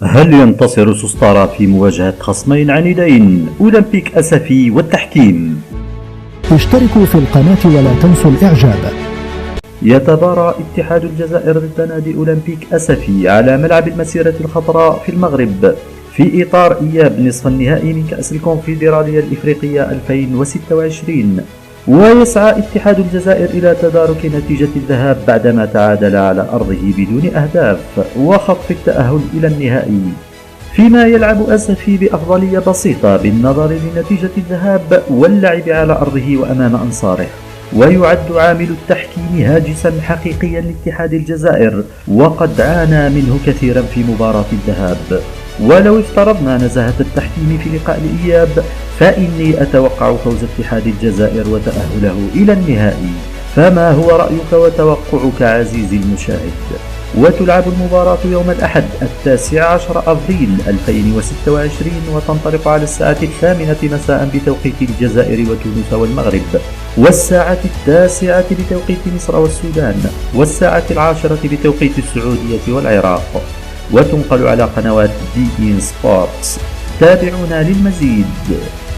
هل ينتصر سوستارا في مواجهة خصمين عنيدين أولمبيك أسفي والتحكيم؟ اشتركوا في القناة ولا تنسوا الإعجاب. يتبارى اتحاد الجزائر ضد نادي أولمبيك أسفي على ملعب المسيرة الخضراء في المغرب في إطار إياب نصف النهائي من كأس الكونفدرالية الإفريقية 2026. ويسعى اتحاد الجزائر إلى تدارك نتيجة الذهاب بعدما تعادل على أرضه بدون أهداف وخطف التأهل إلى النهائي، فيما يلعب أسفي بأفضلية بسيطة بالنظر لنتيجة الذهاب واللعب على أرضه وأمام أنصاره. ويعد عامل التحكيم هاجسا حقيقيا لاتحاد الجزائر وقد عانى منه كثيرا في مباراة الذهاب. ولو افترضنا نزاهة التحكيم في لقاء الإياب فإني أتوقع فوز اتحاد الجزائر وتأهله إلى النهائي. فما هو رأيك وتوقعك عزيزي المشاهد؟ وتلعب المباراة يوم الأحد 19 أبريل 2026 وتنطلق على الساعة 8 مساء بتوقيت الجزائر وتونس والمغرب، والساعة 9 بتوقيت مصر والسودان، والساعة 10 بتوقيت السعودية والعراق، وتنقل على قنوات BeIN Sports. تابعونا للمزيد.